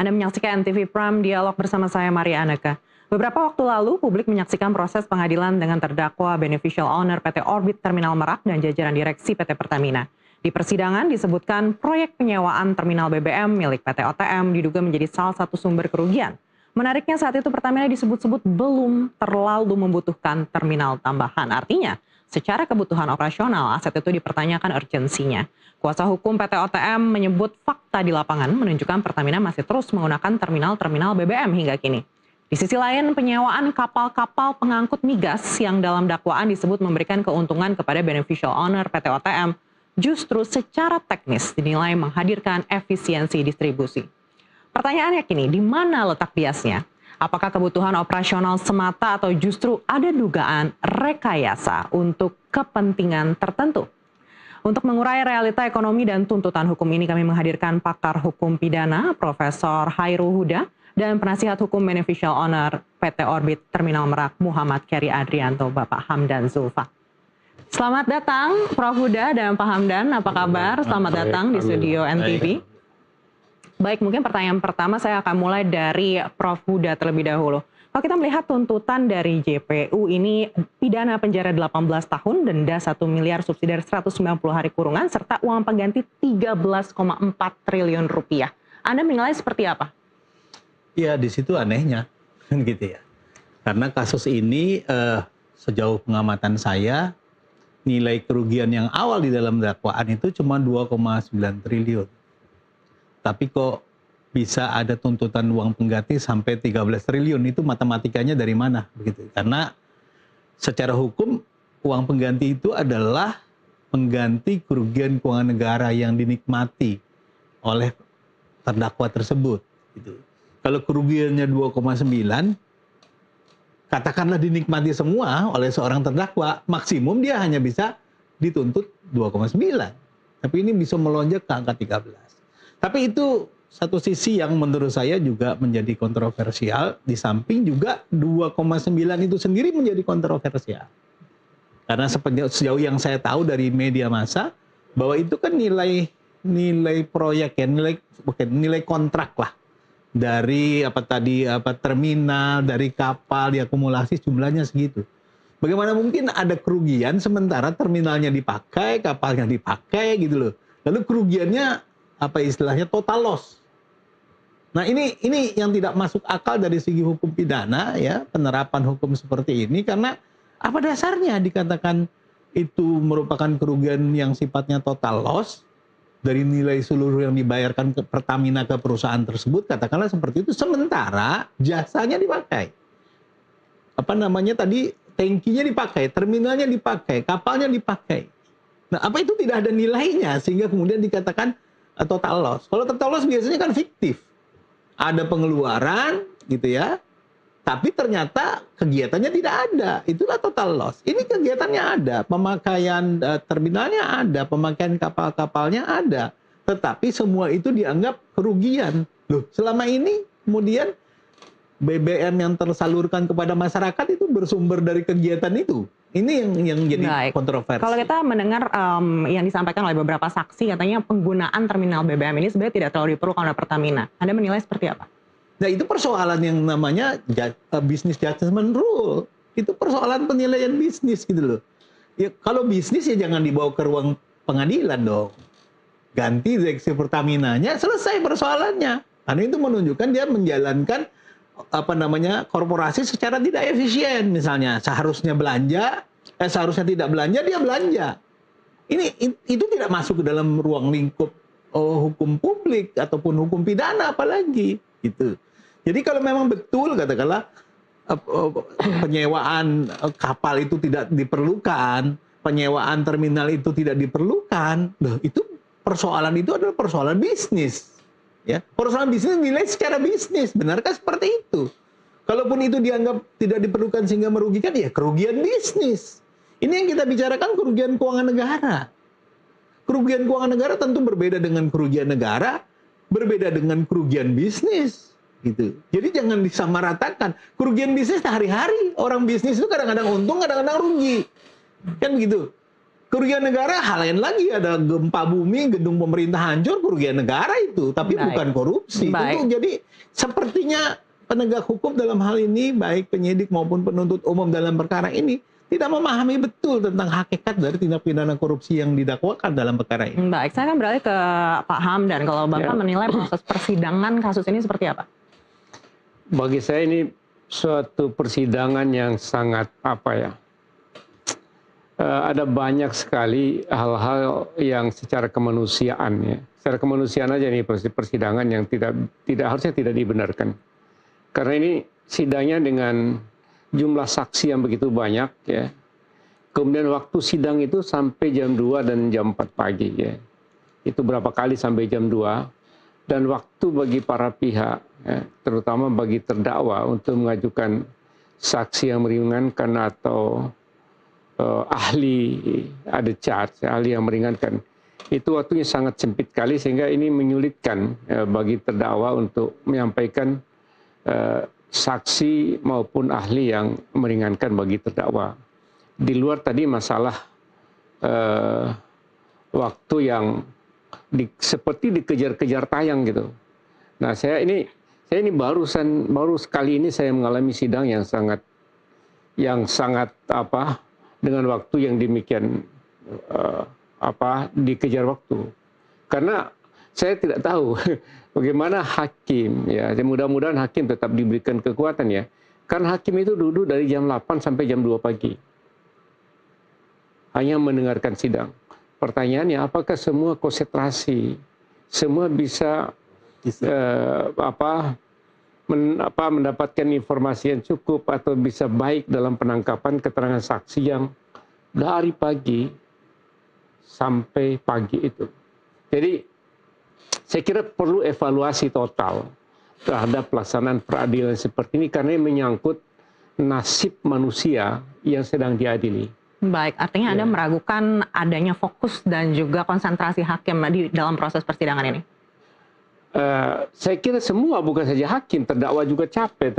Anda menyaksikan TV Prime Dialog bersama saya Maria Aneka. Beberapa waktu lalu, publik menyaksikan proses pengadilan dengan terdakwa beneficial owner PT Orbit Terminal Merak dan jajaran direksi PT Pertamina. Di persidangan disebutkan proyek penyewaan terminal BBM milik PT OTM diduga menjadi salah satu sumber kerugian. Menariknya saat itu Pertamina disebut-sebut belum terlalu membutuhkan terminal tambahan. Artinya, secara kebutuhan operasional, aset itu dipertanyakan urgensinya. Kuasa hukum PT OTM menyebut fakta di lapangan menunjukkan Pertamina masih terus menggunakan terminal-terminal BBM hingga kini. Di sisi lain, penyewaan kapal-kapal pengangkut migas yang dalam dakwaan disebut memberikan keuntungan kepada beneficial owner PT OTM justru secara teknis dinilai menghadirkan efisiensi distribusi. Pertanyaannya kini, di mana letak biasnya? Apakah kebutuhan operasional semata atau justru ada dugaan rekayasa untuk kepentingan tertentu? Untuk mengurai realita ekonomi dan tuntutan hukum ini kami menghadirkan pakar hukum pidana Profesor Hairul Huda dan penasihat hukum beneficial owner PT Orbit Terminal Merak Muhammad Keri Adrianto, Bapak Hamdan Zulfa. Selamat datang Prof. Huda dan Pak Hamdan, apa kabar? Selamat datang di studio NTV. Baik, mungkin pertanyaan pertama saya akan mulai dari Prof. Huda terlebih dahulu. Kalau kita melihat tuntutan dari JPU ini pidana penjara 18 tahun, denda 1 miliar, subsidi 190 hari kurungan, serta uang pengganti 13,4 triliun rupiah. Anda menilai seperti apa? Ya, di situ anehnya, gitu ya. Karena kasus ini sejauh pengamatan saya, nilai kerugian yang awal di dalam dakwaan itu cuma 2,9 triliun. Tapi kok bisa ada tuntutan uang pengganti sampai 13 triliun, itu matematikanya dari mana? Begitu. Karena secara hukum uang pengganti itu adalah pengganti kerugian keuangan negara yang dinikmati oleh terdakwa tersebut. Gitu. Kalau kerugiannya 2,9, katakanlah dinikmati semua oleh seorang terdakwa, maksimum dia hanya bisa dituntut 2,9. Tapi ini bisa melonjak ke angka 13. Tapi itu satu sisi yang menurut saya juga menjadi kontroversial, di samping juga 2,9 itu sendiri menjadi kontroversial. Karena sejauh yang saya tahu dari media massa, bahwa itu kan nilai proyek ya, nilai kontrak lah. Dari terminal, dari kapal diakumulasi jumlahnya segitu. Bagaimana mungkin ada kerugian sementara terminalnya dipakai, kapalnya dipakai gitu loh. Lalu kerugiannya istilahnya total loss. Nah ini yang tidak masuk akal dari segi hukum pidana ya, penerapan hukum seperti ini, karena apa dasarnya dikatakan itu merupakan kerugian yang sifatnya total loss dari nilai seluruh yang dibayarkan ke Pertamina ke perusahaan tersebut, katakanlah seperti itu, sementara jasanya dipakai. Tangkinya dipakai, terminalnya dipakai, kapalnya dipakai. Nah, apa itu tidak ada nilainya sehingga kemudian dikatakan total loss. Kalau total loss biasanya kan fiktif. Ada pengeluaran gitu ya, tapi ternyata kegiatannya tidak ada. Itulah total loss. Ini kegiatannya ada, pemakaian terminalnya ada, pemakaian kapal-kapalnya ada. Tetapi semua itu dianggap kerugian. Loh, selama ini kemudian BBM yang tersalurkan kepada masyarakat itu bersumber dari kegiatan itu. Ini yang jadi kontroversi. Kalau kita mendengar yang disampaikan oleh beberapa saksi, katanya penggunaan terminal BBM ini sebenarnya tidak terlalu diperlukan oleh Pertamina. Anda menilai seperti apa? Nah itu persoalan yang namanya business judgment rule. Itu persoalan penilaian bisnis gitu loh. Ya, kalau bisnis ya jangan dibawa ke ruang pengadilan dong. Ganti direksi Pertaminanya, selesai persoalannya. Karena itu menunjukkan dia menjalankan korporasi secara tidak efisien. Misalnya seharusnya tidak belanja, dia belanja. Itu tidak masuk ke dalam ruang lingkup hukum publik ataupun hukum pidana apalagi gitu. Jadi kalau memang betul katakanlah penyewaan kapal itu tidak diperlukan, penyewaan terminal itu tidak diperlukan, itu persoalan itu adalah persoalan bisnis. Ya, persoalan bisnis nilai secara bisnis, benarkah seperti itu? Kalaupun itu dianggap tidak diperlukan sehingga merugikan, ya kerugian bisnis. Ini yang kita bicarakan kerugian keuangan negara. Kerugian keuangan negara tentu berbeda dengan kerugian negara, berbeda dengan kerugian bisnis. Gitu. Jadi jangan disamaratakan. Kerugian bisnis hari-hari. Orang bisnis itu kadang-kadang untung, kadang-kadang rugi. Kan begitu. kerugian negara hal lain lagi, ada gempa bumi, gedung pemerintah hancur, kerugian negara itu, tapi Baik. bukan korupsi. Baik. Tentu jadi sepertinya penegak hukum dalam hal ini, baik penyidik maupun penuntut umum dalam perkara ini, tidak memahami betul tentang hakikat dari tindak pidana korupsi yang didakwakan dalam perkara ini. Baik, saya akan beralih ke Pak Hamdan. Kalau Bapak menilai proses persidangan kasus ini seperti apa? Bagi saya ini suatu persidangan yang sangat ada banyak sekali hal-hal yang secara kemanusiaan ya. Secara kemanusiaan aja nih persidangan yang harusnya tidak dibenarkan. Karena ini sidangnya dengan jumlah saksi yang begitu banyak ya. Kemudian waktu sidang itu sampai jam 2 dan jam 4 pagi ya. Itu berapa kali sampai jam 2. Dan waktu bagi para pihak ya, terutama bagi terdakwa untuk mengajukan saksi yang meringankan atau ahli ada charge, ahli yang meringankan. Itu waktunya sangat sempit kali sehingga ini menyulitkan bagi terdakwa untuk menyampaikan saksi maupun ahli yang meringankan bagi terdakwa. Di luar tadi masalah waktu yang seperti dikejar-kejar tayang gitu. Nah, saya ini baru sekali ini saya mengalami sidang yang sangat dengan waktu yang demikian dikejar waktu. Karena saya tidak tahu bagaimana hakim ya. Mudah-mudahan hakim tetap diberikan kekuatan ya. Karena hakim itu duduk dari jam 8 sampai jam 2 pagi. Hanya mendengarkan sidang. Pertanyaannya apakah semua konsentrasi, semua bisa mendapatkan informasi yang cukup atau bisa baik dalam penangkapan keterangan saksi yang dari pagi sampai pagi itu. Jadi saya kira perlu evaluasi total terhadap pelaksanaan peradilan seperti ini karena ini menyangkut nasib manusia yang sedang diadili. Baik, artinya Anda meragukan adanya fokus dan juga konsentrasi hakim di dalam proses persidangan ini? Saya kira semua, bukan saja hakim, terdakwa juga capek,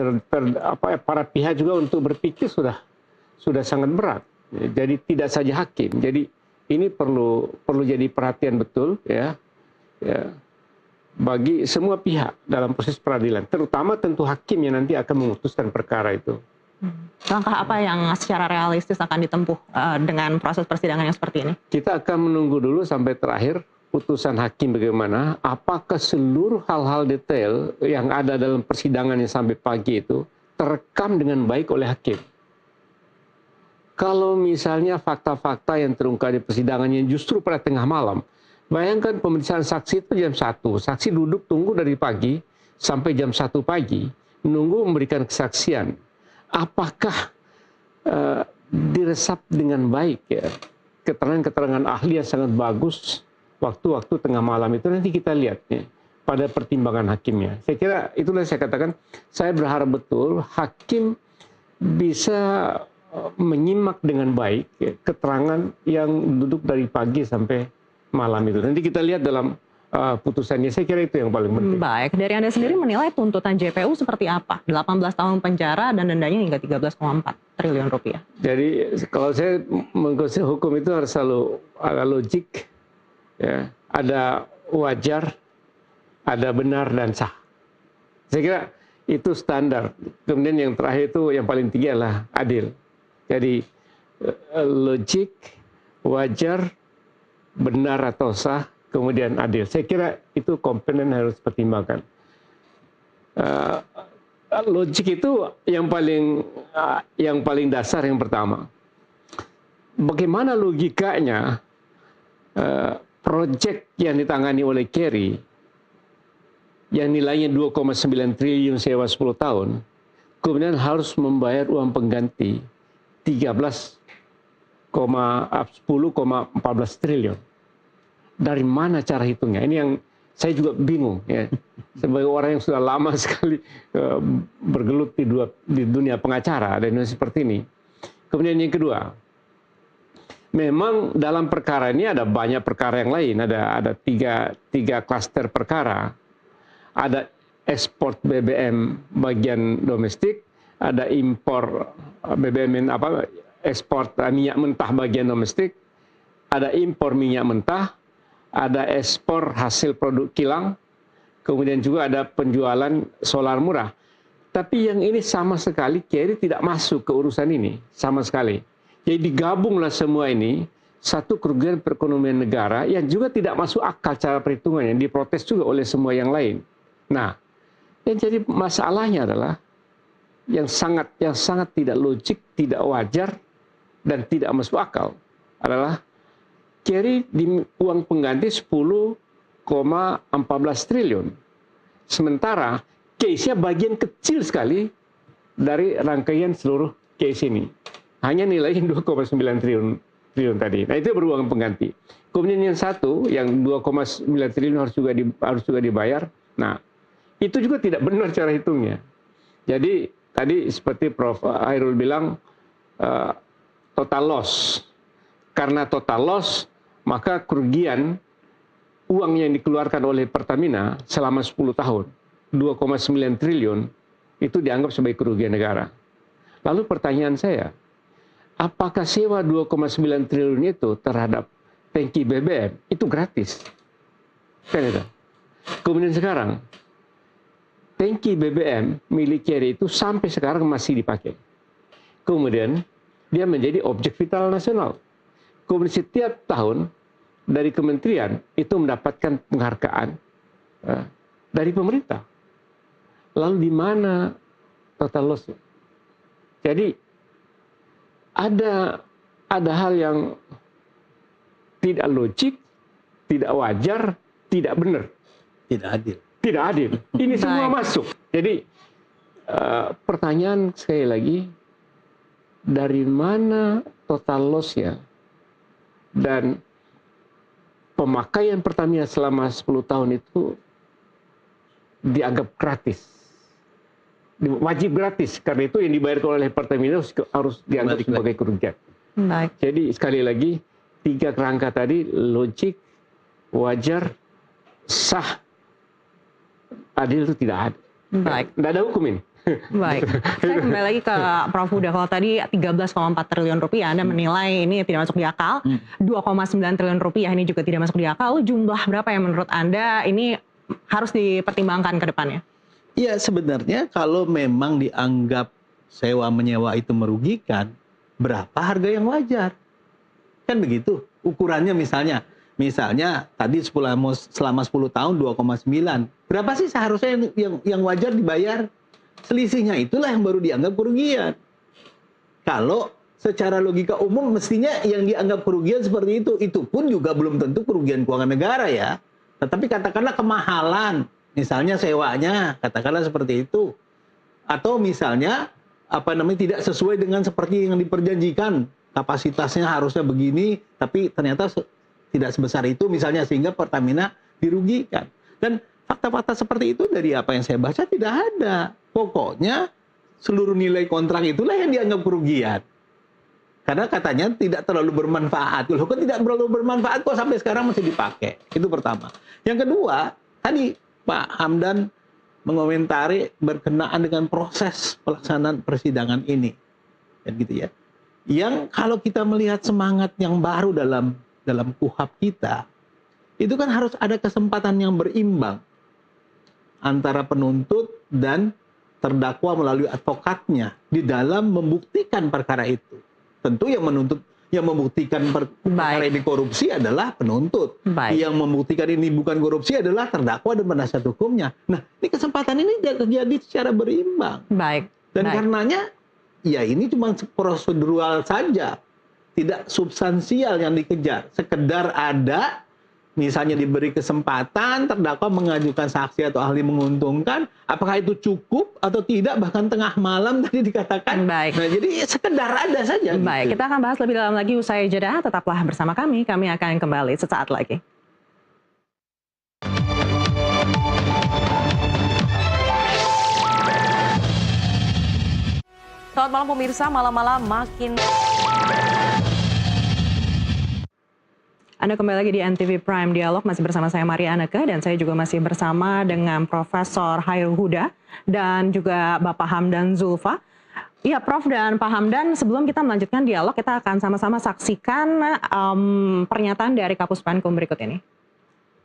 para pihak juga untuk berpikir sudah sangat berat. Jadi tidak saja hakim. Jadi ini perlu jadi perhatian betul ya bagi semua pihak dalam proses peradilan, terutama tentu hakim yang nanti akan memutuskan perkara itu. Langkah apa yang secara realistis akan ditempuh dengan proses persidangan yang seperti ini? Kita akan menunggu dulu sampai terakhir putusan hakim bagaimana, apakah seluruh hal-hal detail yang ada dalam persidangan yang sampai pagi itu terekam dengan baik oleh hakim. Kalau misalnya fakta-fakta yang terungkap di persidangan yang justru pada tengah malam, bayangkan pemeriksaan saksi itu jam 1, saksi duduk tunggu dari pagi sampai jam 1 pagi, menunggu memberikan kesaksian. Apakah diresap dengan baik ya, keterangan-keterangan ahli yang sangat bagus, waktu-waktu tengah malam itu nanti kita lihat ya, pada pertimbangan hakimnya. Saya kira itulah saya katakan, saya berharap betul hakim bisa menyimak dengan baik ya, keterangan yang duduk dari pagi sampai malam itu. Nanti kita lihat dalam putusannya, saya kira itu yang paling penting. Baik, dari Anda sendiri menilai tuntutan JPU seperti apa? 18 tahun penjara dan dendanya hingga 13,4 triliun rupiah. Jadi kalau saya mengkonsep hukum itu harus selalu ada logik, ya, ada wajar, ada benar dan sah. Saya kira itu standar. Kemudian yang terakhir itu yang paling tinggi adalah adil. Jadi logik, wajar, benar atau sah, kemudian adil. Saya kira itu komponen harus dipertimbangkan. Logik itu yang paling dasar yang pertama. Bagaimana logikanya proyek yang ditangani oleh Kerry yang nilainya 2,9 triliun sewa 10 tahun, kemudian harus membayar uang pengganti 10,14 triliun. Dari mana cara hitungnya? Ini yang saya juga bingung ya. Sebagai orang yang sudah lama sekali bergelut di dunia pengacara dan seperti ini. Kemudian yang kedua, memang dalam perkara ini ada banyak perkara yang lain. Ada tiga klaster perkara. Ada ekspor BBM bagian domestik, ada impor BBM ekspor minyak mentah bagian domestik, ada impor minyak mentah, ada ekspor hasil produk kilang, kemudian juga ada penjualan solar murah. Tapi yang ini sama sekali Kerry tidak masuk ke urusan ini, sama sekali. Jadi digabunglah semua ini, satu kerugian perekonomian negara yang juga tidak masuk akal cara perhitungannya, diprotes juga oleh semua yang lain. Nah, yang jadi masalahnya adalah yang sangat tidak logik, tidak wajar, dan tidak masuk akal adalah Kerry di uang pengganti 10,14 triliun. Sementara case-nya bagian kecil sekali dari rangkaian seluruh case ini. Hanya nilainya 2,9 triliun tadi. Nah, itu beruang pengganti. Kemudian yang satu, yang 2,9 triliun harus juga dibayar. Nah, itu juga tidak benar cara hitungnya. Jadi tadi seperti Prof. Hairul bilang, total loss. Karena total loss, maka kerugian uang yang dikeluarkan oleh Pertamina selama 10 tahun, 2,9 triliun, itu dianggap sebagai kerugian negara. Lalu pertanyaan saya, apakah sewa 2,9 triliun itu terhadap tangki BBM itu gratis? Kan itu. Kemudian sekarang, tangki BBM milik Kerry itu sampai sekarang masih dipakai. Kemudian dia menjadi objek vital nasional. Kemudian setiap tahun dari kementerian itu mendapatkan penghargaan dari pemerintah. Lalu di mana total loss? Jadi ada hal yang tidak logik, tidak wajar, tidak benar, Tidak adil. tidak adil. Ini semua masuk. Jadi pertanyaan sekali lagi, dari mana total loss-nya dan pemakaian Pertamina selama 10 tahun itu dianggap gratis. Wajib gratis, karena itu yang dibayar oleh Pertamina harus dianggap sebagai kerugian. Baik. Jadi sekali lagi, 3 kerangka tadi, logik, wajar, sah, adil itu tidak ada. Baik. Tidak ada hukum ini. Baik, saya kembali lagi ke Prof. Huda. Kalau tadi 13,4 triliun rupiah Anda menilai ini tidak masuk di akal, 2,9 triliun rupiah ini juga tidak masuk di akal. Jumlah berapa yang menurut Anda ini harus dipertimbangkan ke depannya? Ya sebenarnya kalau memang dianggap sewa menyewa itu merugikan, berapa harga yang wajar? Kan begitu. Ukurannya misalnya tadi selama 10 tahun 2,9. Berapa sih seharusnya yang wajar dibayar? Selisihnya itulah yang baru dianggap kerugian. Kalau secara logika umum mestinya yang dianggap kerugian seperti itu pun juga belum tentu kerugian keuangan negara ya. Tetapi katakanlah kemahalan, misalnya sewanya, katakanlah seperti itu. Atau misalnya tidak sesuai dengan seperti yang diperjanjikan, kapasitasnya harusnya begini, tapi ternyata tidak sebesar itu misalnya, sehingga Pertamina dirugikan. Dan fakta-fakta seperti itu dari apa yang saya baca tidak ada. Pokoknya seluruh nilai kontrak itulah yang dianggap kerugian. Karena katanya tidak terlalu bermanfaat. Loh, kok tidak terlalu bermanfaat kok sampai sekarang masih dipakai? Itu pertama. Yang kedua, tadi Pak Hamdan mengomentari berkenaan dengan proses pelaksanaan persidangan ini. Dan gitu ya. Yang kalau kita melihat semangat yang baru dalam KUHP kita, itu kan harus ada kesempatan yang berimbang antara penuntut dan terdakwa melalui advokatnya di dalam membuktikan perkara itu. Tentu yang membuktikan perkara ini korupsi adalah penuntut. Yang membuktikan ini bukan korupsi adalah terdakwa dan penasihat hukumnya. Nah, ini kesempatan ini terjadi secara berimbang. Dan karenanya ya ini cuma prosedural saja. Tidak substansial yang dikejar. Sekedar ada, misalnya diberi kesempatan, terdakwa mengajukan saksi atau ahli menguntungkan, apakah itu cukup atau tidak, bahkan tengah malam tadi dikatakan. Nah, jadi sekedar ada saja. Baik, kita akan bahas lebih dalam lagi usai jeda. Tetaplah bersama kami akan kembali sesaat lagi. Selamat malam pemirsa, malam-malam makin... Anda kembali lagi di NTV Prime Dialog, masih bersama saya Maria Anneke, dan saya juga masih bersama dengan Profesor Hairul Huda dan juga Bapak Hamdan Zulfa. Iya, Prof. dan Pak Hamdan, sebelum kita melanjutkan dialog, kita akan sama-sama saksikan pernyataan dari Kapus Penkum berikut ini.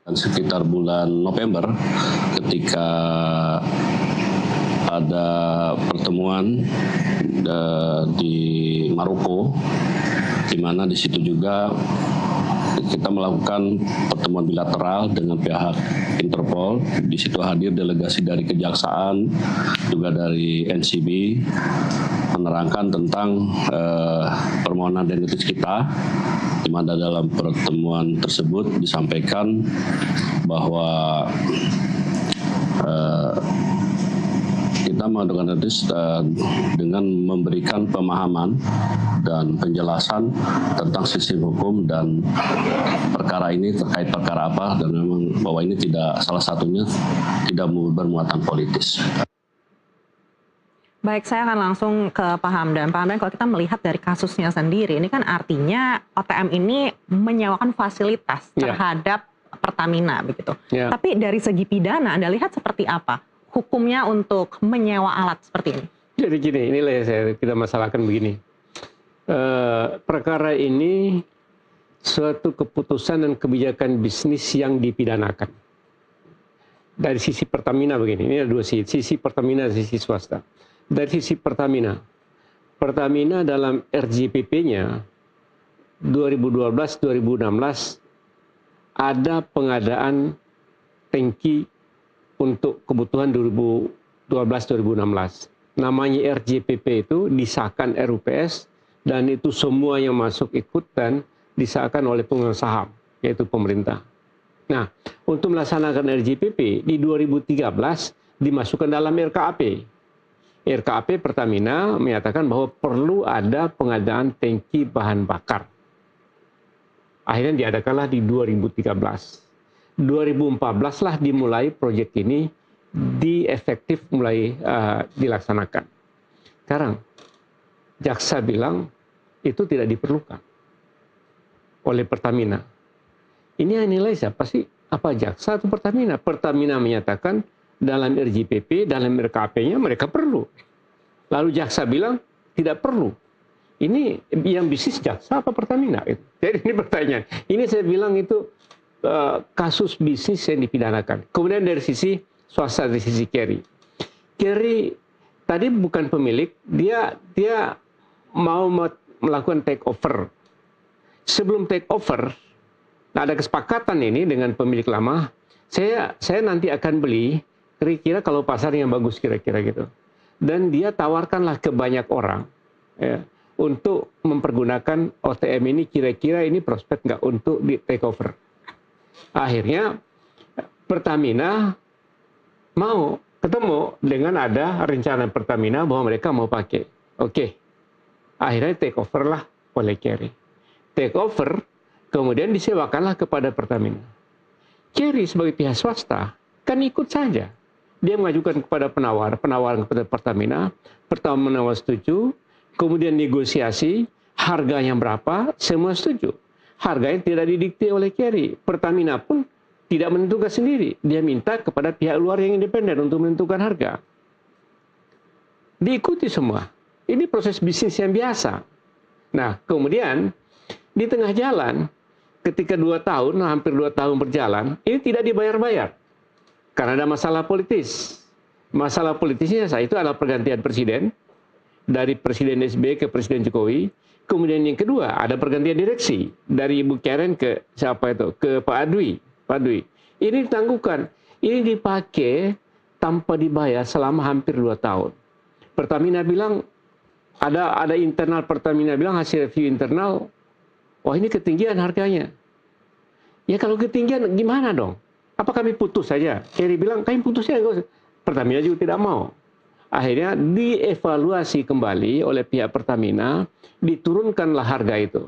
Dan sekitar bulan November, ketika ada pertemuan di Maroko, di mana di situ juga kita melakukan pertemuan bilateral dengan pihak Interpol. Di situ hadir delegasi dari Kejaksaan, juga dari NCB, menerangkan tentang permohonan identitas kita, di mana dalam pertemuan tersebut disampaikan bahwa kita mengadakan identitas dengan memberikan pemahaman dan penjelasan tentang sistem hukum dan perkara ini terkait perkara apa, dan memang bahwa ini tidak, salah satunya tidak bermuatan politis. Baik, saya akan langsung ke Pak Hamdan. Pak Hamdan, kalau kita melihat dari kasusnya sendiri, ini kan artinya OTM ini menyewakan fasilitas terhadap Pertamina, begitu. Tapi dari segi pidana, Anda lihat seperti apa hukumnya untuk menyewa alat seperti ini? Jadi gini, inilah yang kita masalahkan begini. Perkara ini suatu keputusan dan kebijakan bisnis yang dipidanakan. Dari sisi Pertamina begini, ini ada dua sisi Pertamina dan sisi swasta. Dari sisi Pertamina, Pertamina dalam RJPP-nya 2012-2016 ada pengadaan tangki untuk kebutuhan 2012-2016. Namanya RJPP itu disahkan RUPS, dan itu semua yang masuk ikut dan disahkan oleh pemegang saham, yaitu pemerintah. Nah, untuk melaksanakan RJPP di 2013 dimasukkan dalam RKAP. RKAP Pertamina menyatakan bahwa perlu ada pengadaan tangki bahan bakar. Akhirnya diadakanlah di 2013. 2014 lah dimulai proyek ini efektif mulai dilaksanakan. Sekarang jaksa bilang itu tidak diperlukan oleh Pertamina. Ini yang nilai siapa sih? Apa jaksa atau Pertamina? Pertamina menyatakan dalam RJPP, dalam RKP-nya mereka perlu. Lalu jaksa bilang tidak perlu. Ini yang bisnis jaksa apa Pertamina? Jadi ini pertanyaan. Ini saya bilang itu kasus bisnis yang dipidanakan. Kemudian dari sisi swasta, dari sisi Kerry. Kerry tadi bukan pemilik, dia mau melakukan take over. Sebelum take over, nah ada kesepakatan ini dengan pemilik lama, saya nanti akan beli, kira-kira kalau pasar yang bagus kira-kira gitu. Dan dia tawarkanlah ke banyak orang ya, untuk mempergunakan OTM ini, kira-kira ini prospek nggak untuk di take over. Akhirnya Pertamina mau ketemu dengan ada rencana Pertamina bahwa mereka mau pakai. Oke. Akhirnya take over lah oleh Kerry. Take over, kemudian disewakanlah kepada Pertamina. Kerry sebagai pihak swasta kan ikut saja. Dia mengajukan kepada penawaran kepada Pertamina, Pertamina setuju, kemudian negosiasi, harganya berapa, semua setuju. Harganya tidak didikte oleh Kerry. Pertamina pun tidak menentukan sendiri. Dia minta kepada pihak luar yang independen untuk menentukan harga. Diikuti semua. Ini proses bisnis yang biasa. Nah, kemudian di tengah jalan, ketika 2 tahun, hampir 2 tahun berjalan, ini tidak dibayar-bayar. Karena ada masalah politis. Masalah politisnya saat itu adalah pergantian presiden. Dari Presiden SBY ke Presiden Jokowi. Kemudian yang kedua, ada pergantian direksi. Dari Ibu Karen ke siapa itu? Ke Pak Dwi. Ini ditangguhkan. Ini dipakai tanpa dibayar selama hampir 2 tahun. Pertamina bilang, ada internal Pertamina bilang, hasil review internal, wah ini ketinggian harganya. Ya kalau ketinggian gimana dong? Apa kami putus saja? Kerry bilang, kami putus saja. Pertamina juga tidak mau. Akhirnya dievaluasi kembali oleh pihak Pertamina, diturunkanlah harga itu.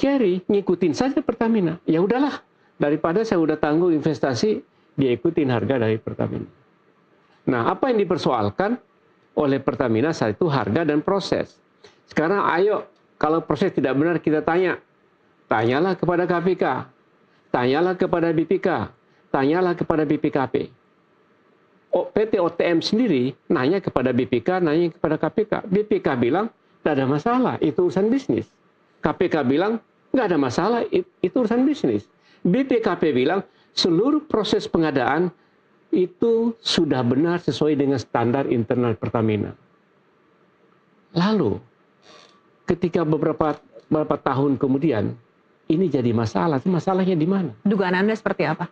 Kerry ngikutin saja Pertamina. Ya udahlah, daripada saya udah tanggung investasi, dia ikutin harga dari Pertamina. Nah, apa yang dipersoalkan oleh Pertamina saat itu harga dan proses. Sekarang ayo, kalau proses tidak benar kita tanya. Tanyalah kepada KPK, tanyalah kepada BPK, tanyalah kepada BPKP. PT OTM sendiri nanya kepada BPK, nanya kepada KPK. BPK bilang, tidak ada masalah, itu urusan bisnis. KPK bilang, nggak ada masalah, itu urusan bisnis. BPKP bilang, seluruh proses pengadaan itu sudah benar sesuai dengan standar internal Pertamina. Lalu, ketika beberapa tahun kemudian, ini jadi masalah. Masalahnya di mana? Dugaan Anda seperti apa?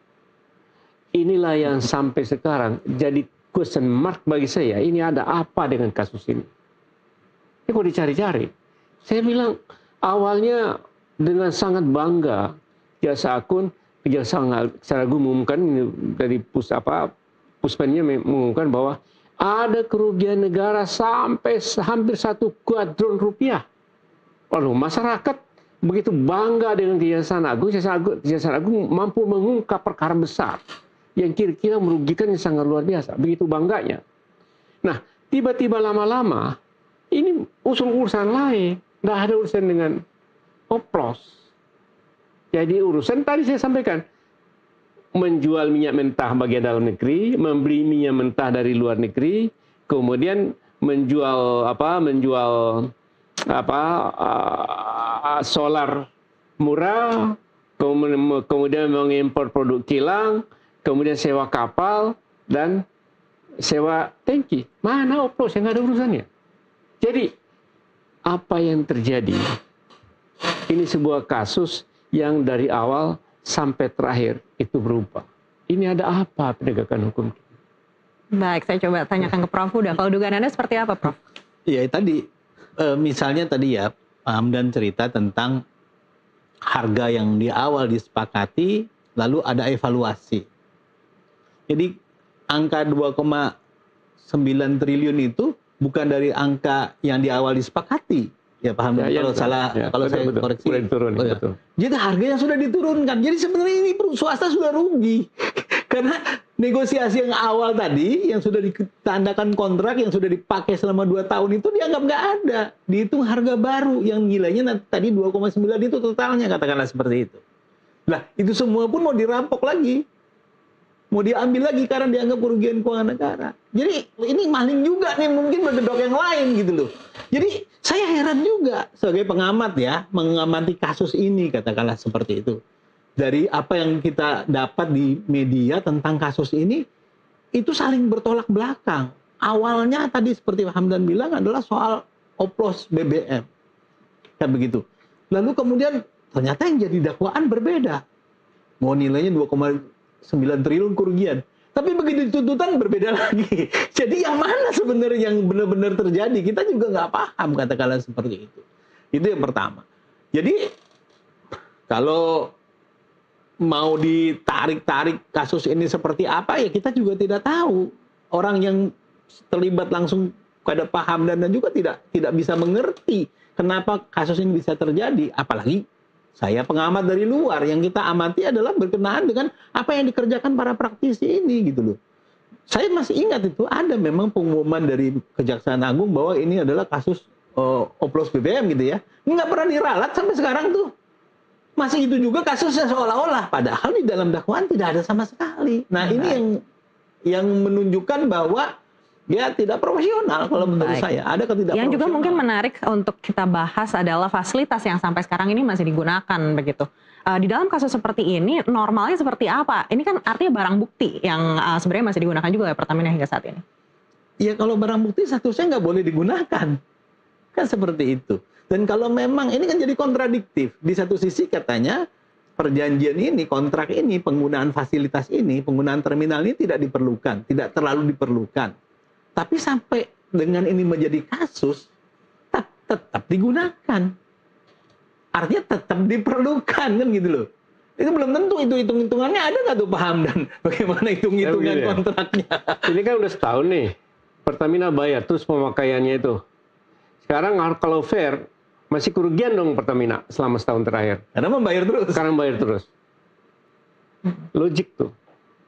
Inilah yang sampai sekarang jadi question mark bagi saya. Ini ada apa dengan kasus ini? Ini kok dicari-cari. Saya bilang awalnya dengan sangat bangga Jaksa Agung mengumumkan dari Puspennya mengumumkan bahwa ada kerugian negara sampai hampir 1 kuadron rupiah. Lalu masyarakat begitu bangga dengan Kejaksaan Agung mampu mengungkap perkara besar yang kira-kira merugikan yang sangat luar biasa. Begitu bangganya. Nah, tiba-tiba lama-lama, ini urusan lain. Tidak ada urusan dengan oplos. Jadi urusan tadi saya sampaikan, menjual minyak mentah bagian dalam negeri, membeli minyak mentah dari luar negeri, kemudian menjual solar murah, kemudian mengimpor produk kilang, kemudian sewa kapal, dan sewa tangki. Mana oplos yang nggak ada urusannya? Jadi, apa yang terjadi? Ini sebuah kasus yang dari awal sampai terakhir itu berubah. Ini ada apa penegakan hukum? Baik, saya coba tanyakan ke Prof. Huda. Kalau dugaan Anda seperti apa, Prof? Ya tadi, misalnya tadi ya, Pak Hamdan cerita tentang harga yang di awal disepakati, lalu ada evaluasi. Jadi angka 2,9 triliun itu bukan dari angka yang di awal disepakati. Ya Pak Hamdan, kalau salah, kalau saya koreksi. Betul. Jadi harganya sudah diturunkan. Jadi sebenarnya ini swasta sudah rugi. Karena negosiasi yang awal tadi, yang sudah ditandakan kontrak, yang sudah dipakai selama 2 tahun itu dianggap nggak ada. Dihitung harga baru yang nilainya tadi 2,9 itu totalnya, katakanlah seperti itu. Nah, itu semua pun mau dirampok lagi. Mau diambil lagi karena dianggap kerugian keuangan negara. Jadi ini maling juga nih, mungkin berkedok yang lain gitu loh. Jadi saya heran juga sebagai pengamat ya, mengamati kasus ini, katakanlah seperti itu. Dari apa yang kita dapat di media tentang kasus ini, itu saling bertolak belakang. Awalnya tadi seperti Pak Hamdan bilang adalah soal oplos BBM. Kan begitu. Lalu kemudian ternyata yang jadi dakwaan berbeda. Mau nilainya 2,9 triliun kerugian. Tapi begitu tuntutan berbeda lagi. Jadi yang mana sebenarnya yang benar-benar terjadi? Kita juga nggak paham, katakanlah seperti itu. Itu yang pertama. Jadi kalau mau ditarik-tarik kasus ini seperti apa, ya kita juga tidak tahu. Orang yang terlibat langsung pada Pak Hamdan dan juga tidak bisa mengerti kenapa kasus ini bisa terjadi. Apalagi saya pengamat dari luar, yang kita amati adalah berkenaan dengan apa yang dikerjakan para praktisi ini gitu loh. Saya masih ingat itu ada memang pengumuman dari Kejaksaan Agung bahwa ini adalah kasus oplos BBM gitu ya. Nggak pernah diralat sampai sekarang tuh. Masih itu juga kasusnya seolah-olah, padahal di dalam dakwaan tidak ada sama sekali. Nah ini yang menunjukkan bahwa dia tidak profesional kalau menurut saya. Ada ketidakprofesional. Yang juga mungkin menarik untuk kita bahas adalah fasilitas yang sampai sekarang ini masih digunakan begitu. Di dalam kasus seperti ini normalnya seperti apa? Ini kan artinya barang bukti yang sebenarnya masih digunakan juga oleh Pertamina hingga saat ini. Ya kalau barang bukti statusnya nggak boleh digunakan. Kan seperti itu. Dan kalau memang ini kan jadi kontradiktif. Di satu sisi katanya perjanjian ini, kontrak ini, penggunaan fasilitas ini, penggunaan terminal ini tidak diperlukan, tidak terlalu diperlukan. Tapi sampai dengan ini menjadi kasus, tetap digunakan. Artinya tetap diperlukan, kan gitu loh. Itu belum tentu, itu hitung-hitungannya ada nggak tuh Pak Hamdan? Bagaimana hitung-hitungan kontraknya? Ini kan udah setahun nih, Pertamina bayar terus pemakaiannya itu. Sekarang kalau fair, masih kerugian dong Pertamina selama setahun terakhir. Karena membayar terus. Sekarang bayar terus. Logik tuh.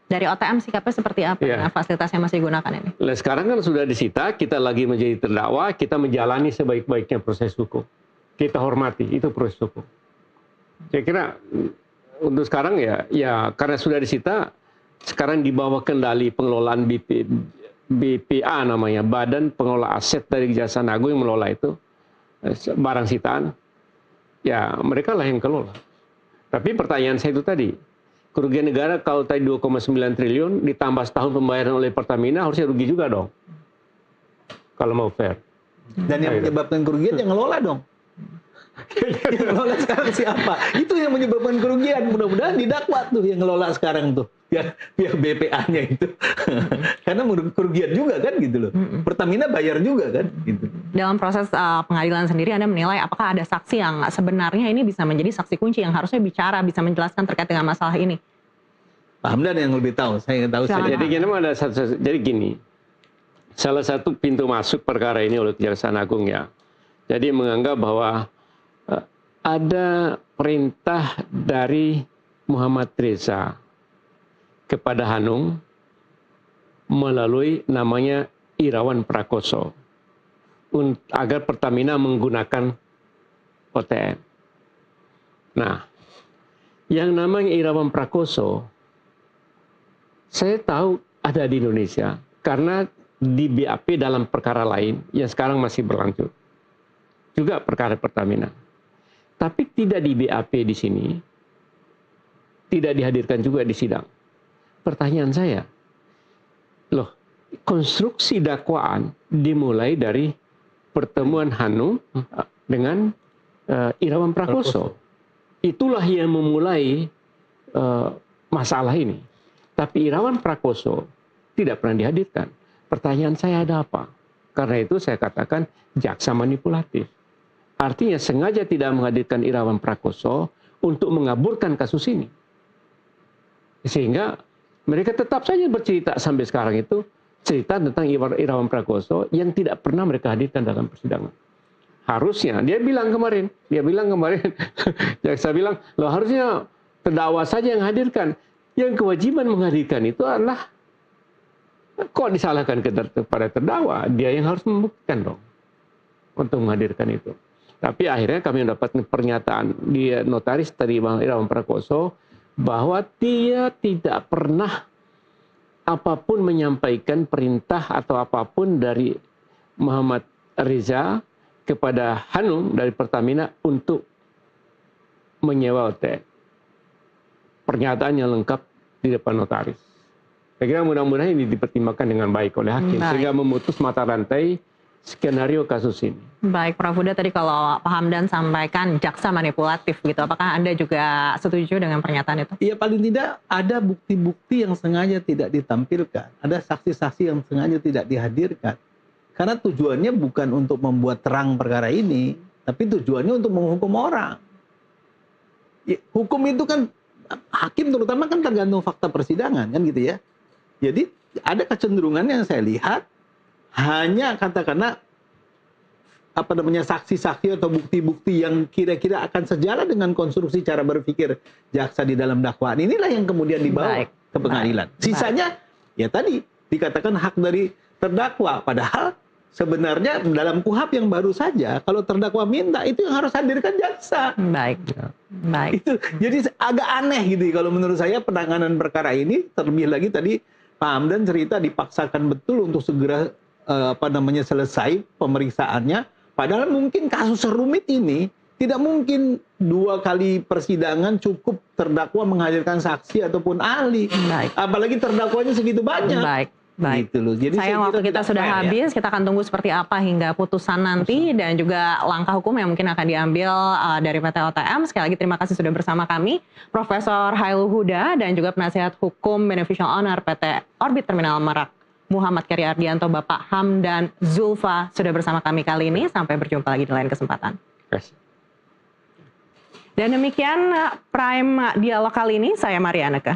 Dari OTM sikapnya seperti apa dengan fasilitas yang masih digunakan ini? Nah, sekarang kan sudah disita, kita lagi menjadi terdakwa, kita menjalani sebaik-baiknya proses hukum. Kita hormati, itu proses hukum. Saya kira untuk sekarang ya karena sudah disita, sekarang di bawah kendali pengelolaan BPA namanya, Badan Pengelola Aset dari Kejaksaan Agung yang mengelola itu, barang sitaan, ya mereka lah yang kelola. Tapi pertanyaan saya itu tadi, kerugian negara kalau tadi 2,9 triliun ditambah setahun pembayaran oleh Pertamina, harusnya rugi juga dong. Kalau mau fair. Dan yang menyebabkan kerugian yang ngelola dong. Yang ngelola sekarang siapa? Itu yang menyebabkan kerugian. Mudah-mudahan didakwa tuh yang ngelola sekarang tuh. Pihak BPA-nya itu. Karena kerugian juga kan gitu loh. Pertamina bayar juga kan gitu. Dalam proses pengadilan sendiri Anda menilai apakah ada saksi yang sebenarnya ini bisa menjadi saksi kunci yang harusnya bicara, bisa menjelaskan terkait dengan masalah ini? Pak Hamdan yang lebih tahu, saya nggak tahu. Jadi gini, salah satu pintu masuk perkara ini oleh Kejaksaan Agung ya. Jadi menganggap bahwa ada perintah dari Muhammad Reza kepada Hanung melalui namanya Irawan Prakoso agar Pertamina menggunakan OTM. Nah, yang namanya Irawan Prakoso saya tahu ada di Indonesia karena di BAP dalam perkara lain yang sekarang masih berlanjut. Juga perkara Pertamina. Tapi tidak di BAP di sini, tidak dihadirkan juga di sidang. Pertanyaan saya, loh, konstruksi dakwaan dimulai dari pertemuan Hanung dengan Irawan Prakoso. Itulah yang memulai masalah ini. Tapi Irawan Prakoso tidak pernah dihadirkan. Pertanyaan saya ada apa? Karena itu saya katakan jaksa manipulatif. Artinya sengaja tidak menghadirkan Irawan Prakoso untuk mengaburkan kasus ini. Sehingga mereka tetap saja bercerita sampai sekarang itu cerita tentang Irawan Prakoso yang tidak pernah mereka hadirkan dalam persidangan. Harusnya, dia bilang kemarin, jaksa bilang, loh harusnya terdakwa saja yang hadirkan. Yang kewajiban menghadirkan itu adalah, kok disalahkan kepada terdakwa, dia yang harus membuktikan dong untuk menghadirkan itu. Tapi akhirnya kami mendapatkan pernyataan dia notaris dari Bang Irawan Prakoso bahwa dia tidak pernah apapun menyampaikan perintah atau apapun dari Muhammad Reza kepada Hanung dari Pertamina untuk menyewa OTM. Pernyataannya lengkap di depan notaris. Saya kira mudah-mudahan ini dipertimbangkan dengan baik oleh hakim sehingga memutus mata rantai skenario kasus ini. Baik, Prof. Huda, tadi kalau Pak Hamdan sampaikan jaksa manipulatif gitu, apakah Anda juga setuju dengan pernyataan itu? Iya, paling tidak ada bukti-bukti yang sengaja tidak ditampilkan. Ada saksi-saksi yang sengaja tidak dihadirkan. Karena tujuannya bukan untuk membuat terang perkara ini, tapi tujuannya untuk menghukum orang. Ya, hukum itu kan, hakim terutama kan tergantung fakta persidangan, kan gitu ya. Jadi ada kecenderungan yang saya lihat, hanya katakanlah saksi-saksi atau bukti-bukti yang kira-kira akan sejalan dengan konstruksi cara berpikir jaksa di dalam dakwaan, inilah yang kemudian dibawa ke pengadilan. Sisanya ya tadi dikatakan hak dari terdakwa, padahal sebenarnya dalam KUHP yang baru saja kalau terdakwa minta itu yang harus hadirkan jaksa. Baik. Itu jadi agak aneh gitu kalau menurut saya penanganan perkara ini. Terlebih lagi tadi Pak Hamdan cerita dipaksakan betul untuk segera selesai pemeriksaannya, padahal mungkin kasus serumit ini tidak mungkin 2 kali persidangan cukup terdakwa menghadirkan saksi ataupun ahli. Baik. Apalagi terdakwanya segitu banyak. Baik. Gitu loh. Jadi sayang waktu kita sudah habis, kita akan tunggu seperti apa hingga putusan nanti dan juga langkah hukum yang mungkin akan diambil dari PT OTM. Sekali lagi terima kasih sudah bersama kami, Profesor Hairul Huda dan juga penasihat hukum Beneficial Owner PT Orbit Terminal Merak, Muhammad Keri Ardianto, Bapak Hamdan Zulfa sudah bersama kami kali ini. Sampai berjumpa lagi di lain kesempatan. Dan demikian Prime Dialog kali ini, saya Maria Aneka.